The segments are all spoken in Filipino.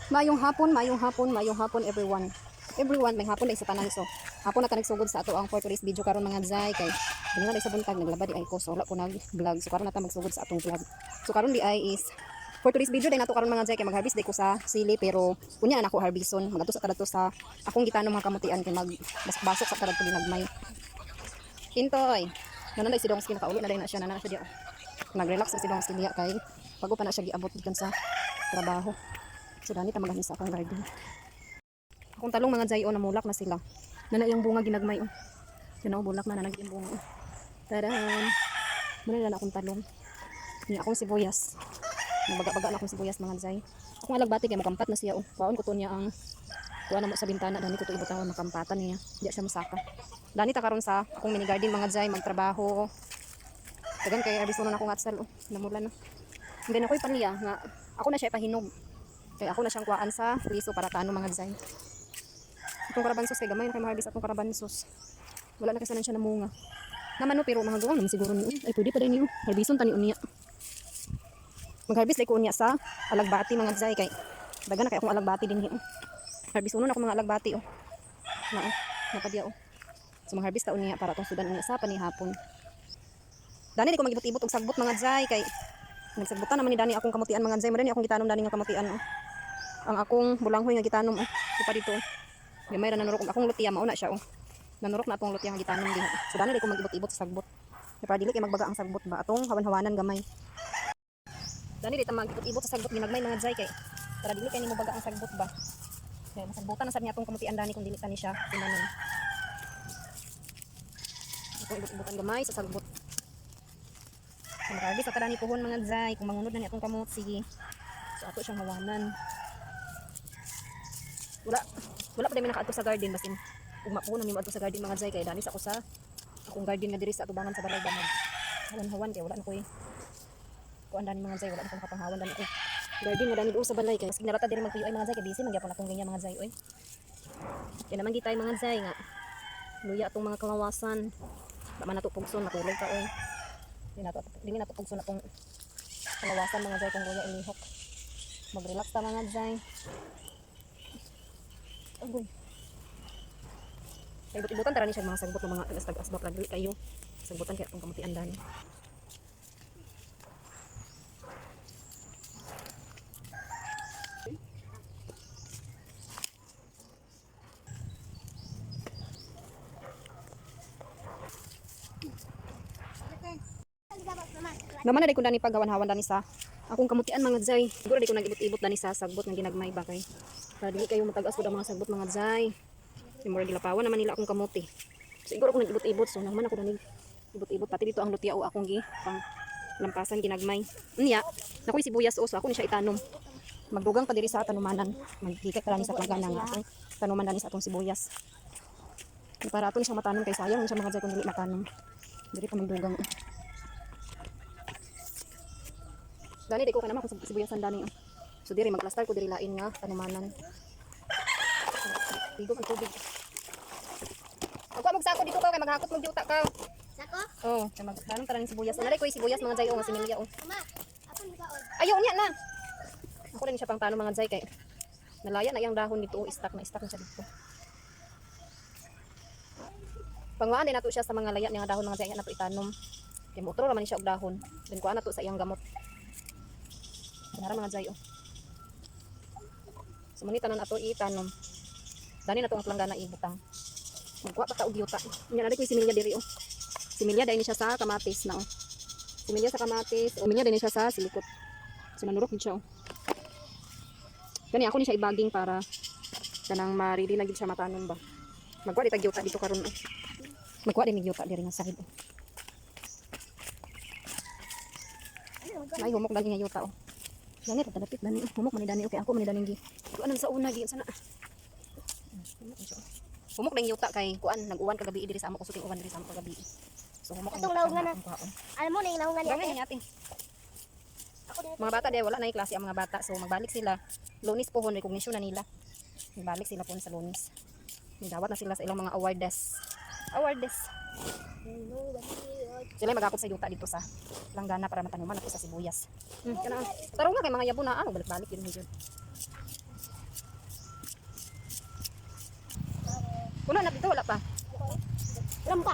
Mayong hapon everyone. Everyone, may hapon dahil sa tanan. So, hapon na ka nagsugod sa ato ang for today's video karon mga zay kay dili na sa buntag naglaba di ay ko so wala ko nag-vlog. So karon na ta magsugod sa atong vlog. So karon di ay is for today's video day nato karon mga zay kay mag-harvest day ko sa sili pero kunya na ako harveston. Magadto sa kadto sa akong gitanom mga kamutian kay basok sa kadto ginagmay. Kintoy. Nananay si Dongski nakaulo na day na siya na siya di. Nag-relax si Dongski diya kay bago pa na siya giabot gikan sa trabaho. So dani ta magahin sa akong garden. Akong talong mga zayo namulak na sila. Nana yung bunga ginagmay oh. Yan bulak na nanag yung bunga. Oh. Tadan. Muna na akong talong. Ni akong sibuyas. Nabaga-baga na akong sibuyas mga zay. Akong alagbati kay makampat na siya oh. Paon ko to niya ang kuha na mo sa bintana dani ko to ibutawan makampatan niya. Di siya masaka. Dani ta karon sa akong mini garden mga zay magtrabaho. Tagan kay arbis na akong atsal oh. Namula na. Hindi na ko'y paniya nga ako na siya ipahinog. Kaya ako na siyang kuhaan sa liso para tano mga zay. Itong karabansos kay gamay na kay maharbis atong karabansos. Wala na kasi siya namunga. Naman no pero mga gawa naman siguro niyo. Ay pwede pa din niyo. Harbison tani unya. Mag-harvest like unya sa alagbati mga zay kay daga na kay akong alagbati din niyo. Harbisonon ako mga alagbati oh. Na oh, napadya oh. So mag-harvest ta unya para tong sudan unya sa panihapon. Dani di ko magibot-ibot og sagbot mga zay kay nagsagbutan naman ni dani akong kamutian mga zay. Madani akong gitanom dani nga kamutian oh. Ang akong bulanghoy nga gitanom oh. Pa dito. Gamay ra nanurok akong lutya mao na siya oh. Nanurok na atong lutya nga gitanom din. So dani di ko magibot-ibot sa sagbot. Kay para dili kay magbaga ang sagbot ba atong hawan-hawanan gamay. Dani di ta magibot-ibot sa sagbot ginagmay mga zay kay para dili kay nimo baga ang sagbot ba. Kay masagbutan na sad niya atong kamutian dani kung dili ta ni siya tinanon. Atong ibot-ibotan gamay sa sagbot. Marami sa kadani pohon mga zay kung mangunod na ni atong kamot sige. So ato siyang hawanan. Wala pa din nakaadto sa garden basin ug mapuhon mi adto sa garden mga zay kay dani sa ako sa akong garden nga diri sa atubangan sa balay damag. Hawan-hawan kay wala na koy. Kuan dani mga zay wala na ko nakapanghawan dani ko. Garden nga dani do sa balay kay ginarata diri magtuyo ay mga zay kay busy man gyapon akong ganyan mga zay oy. Kaya naman gitay mga zay nga luya atong mga kawawasan. Ba man nato pugson natulog ka oy. Dili nato pugson atong kawawasan mga zay kung luya ilihok. Mag-relax ta mga zay. Agoy. Kay ibot-ibotan tara ni siya mga sagbot ng mga asbak ra dili kayo. Sagbotan kay atong kamutian dani. Naman na di ko dani paghawan-hawan dani sa akong kamutian mga zay. Siguro di ko nag-ibot-ibot dani sa sagbot nga ginagmay ba kay para dili kayo matagas pud ang mga sagbot mga zay. Simura gilapawan naman nila akong kamuti. Siguro kung nag-ibot-ibot so naman ako dani ibot-ibot pati dito ang lutya o akong gi pang lampasan ginagmay. Unya, nakoy sibuyas o so ako ni siya itanom. Magdugang pa diri sa tanumanan. Magdikay pa sa plagana nga akong tanuman dani sa atong sibuyas. Para ato ni siya matanom kay sayang siya mga zay kung dili matanom. Diri pa magdugang. Dani di ko kanama kung sibuyasan dani. So diri magplastar ko diri lain nga tanumanan. Tigo ang tubig. Ako magsako dito ka kay maghakot mo diuta ka. Sako? Oh, kay maghanong tanan sibuyas. Nalay ko sibuyas mga zay o nga sinilya o. Mama, ako ni kaon. Ayaw niya na. Ako rin siya pang tanong mga zay kay nalaya na yang dahon dito o istak na siya dito. Pangwaan din nato siya sa mga laya nga dahon mga zay nato itanom. Kay motro raman siya og dahon. Then kuha nato sa iyang gamot. Nara mga zay o. Sumunita na nato itanom. Dani na to ang planggana ibutang. Magkuha pa ta og yuta. Nya na ko similya diri oh. Similya dai ni siya sa kamatis na oh. Similya sa kamatis, o similya dai ni siya sa silikot. So nanurok din siya oh. Gani ako ni siya ibaging para kanang marili na gid siya matanom ba. Magkuha di tag yuta dito karon oh. Magkuha din yuta diri nga side oh. May humok dali nga yuta oh. Gani ta dapit dani oh. Humok man ni dani okay ako man ni dani gi. Kuan sa una gi sana. Humok lang yuta kay kuan nag-uwan kagabi diri sa amo kusuting uwan diri sa amo kagabi. So humok ang Itong nga na. Alam mo na yung naungan Ganyan niya. natin. Mga bata dahil wala na yung klase ang mga bata. So magbalik sila. Lunes po hon recognition na nila. Magbalik sila po sa Lunes. Nagdawat na sila sa ilang mga awardes. Sila magakot sa yuta dito sa langgana para matanuman nato sa sibuyas. Kana tarong nga kay mga yabo na ano balik-balik yun medyo. Puno na dito, wala pa. Lampa.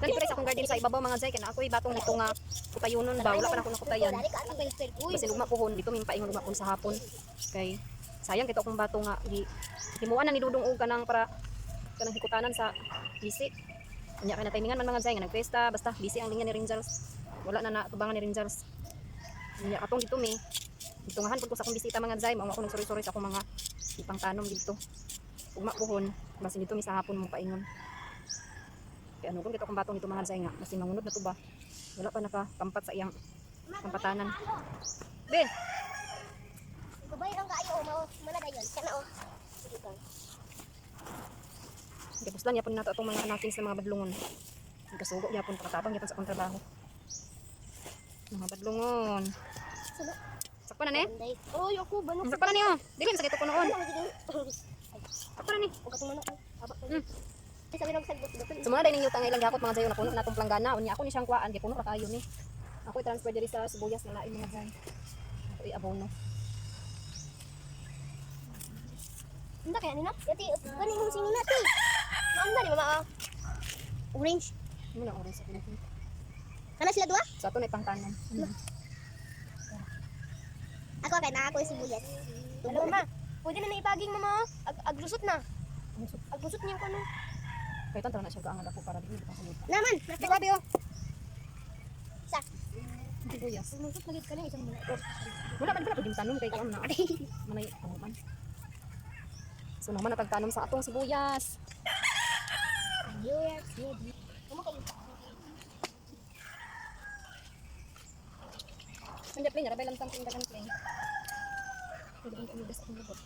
Dali pare sa akong garden sa ibabaw mga Zay kay na ako'y batong nito nga kutayunon ba wala pa na ako nakutayan. Dali ka ang balik. Uy. Kasi lugma pohon dito may paingon lugma pohon sa hapon. Kay sayang kito akong bato nga himuan na ni Dudong og kanang para kanang hikutanan sa bisi. Nya kay na timingan man mga Zay nga nagpesta basta bisi ang linya ni Rinjals. Wala na natubangan ni Rinjals. Nya katong dito mi tungahan pud ko sa akong bisita mga Zay mao ako nang sorry sa akong mga ipang tanom dito. Ugma pohon basta dito mi sa hapon mo paingon. Kaya ano kung dito akong batong dito mga Zay nga kasi mangunod na to ba wala pa nakakampat sa iyang kampatanan. Ben, Gabay lang kayo mo. Mana dayon? Kana oh. Sige ka. gapuslan yapon nato atong mga anakin sa mga badlungon. Nagkasugo yapon pagkatabang yapon sa akong trabaho. Mga badlungon. Sana. Sakpan na ni? Oh, yoko ba no? Sakpan na niyo. Dili sa kito ko noon. Ano mo Sakpan na ni. Ug katong manok. Aba. Hmm. Ay sabi nang sagbot dapat. Sumuna dai ninyo tangay lang gakot mga Zayo na puno natong planggana. Unya ako ni siyang kuan kay puno ra kayo ni. Ako i-transfer diri sa sibuyas na lain mga Zay. Ako i-abono. Hindi kaya nina? Yati, gani mo singin natin. Maanda ni mama. Orange. Muna oras sa pinag. Kana sila dua? Sa ato na ipangtanom. Ako kay na ako sibuyas. Ano mama? Pwede na naipaging mama. Aglusot na. Aglusot niyo kano. Kay tantaw na siya gaangan ako para dili pa salita. Naman. Di ba biyo? Sa. Sibuyas. Aglusot lagi ka na isang muna. Wala man pala pwedeng tanom kay kuan na. Manay ano man. So naman natagtanom sa atong sibuyas. Yes, ready. Kumakay. Hindi play, narabay lang something dagan play. Pwede kong tumigas akong lubot.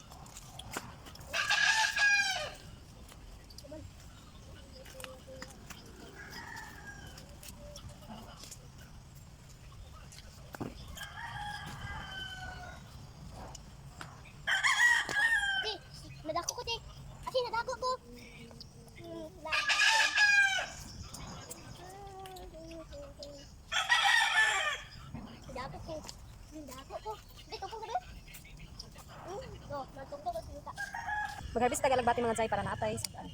Ti, nadako ko ti. Asi nadako ko. Nadako ko. Nadako ko. Dito ko gani. No, natungtong ko sila. Mag-harvest tagal agbati mga Zay para naatay sa daan.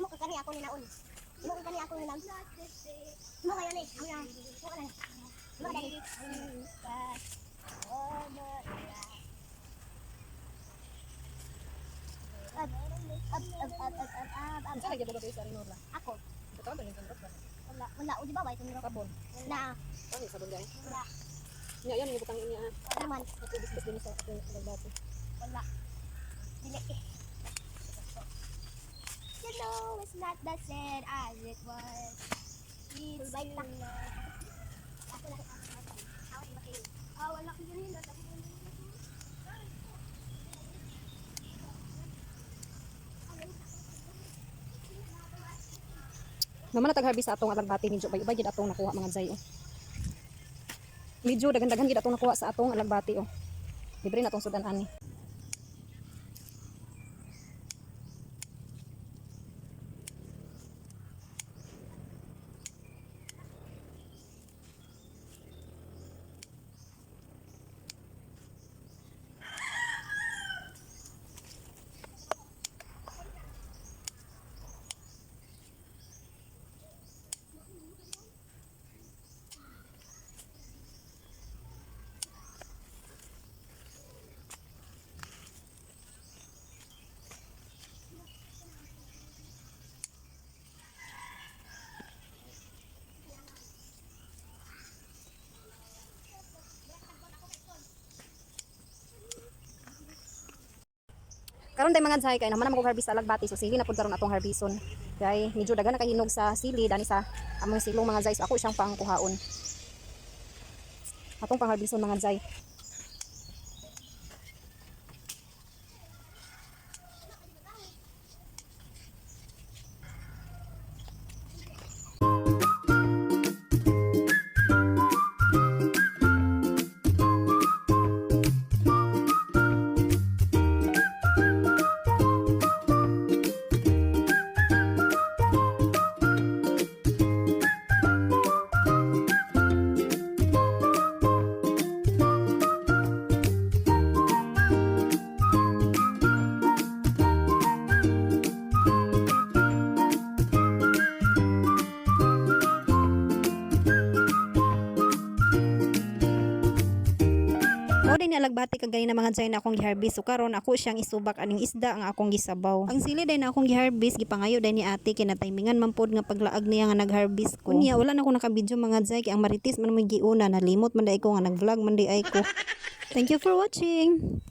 Imo ka kani ako ni naon. Imo ka kani ako ni naon. Imo kayo ni. Imo yan. Imo ka ni. Imo ka ni. Unsa lagi ba kayo sa Rinora? Ako. Ito ba yung kontrakt ba? Wala. O di ba ba itong niro? Kapon. Na. Ano sa bunday? Wala. Nya yan yung butang niya. Naman. Ito discuss din sa atong dati. Wala. Dili. You know it's not the same as it was. It's like ako na. Wala ko yun. Naman natag-harvest sa atong alagbati medyo bay-ubay gid atong nakuha mga Zay oh. Medyo daghan-daghan gid atong nakuha sa atong alagbati oh. Libre na atong sudan ani. Karon day mga Jai kay naman mo harvest sa lagbati so sili na pud karon atong harbison. Kay medyo dagan na kahinog sa sili dani sa among silong mga Jai so ako siyang pangkuhaon. Atong pang harbison mga Jai. O din alagbati kagay na mga Jai na akong giharvest so karon ako siyang isubak aning isda nga akong gisabaw. Ang sili day na akong giharvest gipangayo day ni ate kay nataymingan man pod nga paglaag niya nga nagharvest ko. Unya wala na ako nakabidyo mga Jai kay ang marites man mo giuna nalimot man day ko nga nagvlog man day ay ko. Thank you for watching.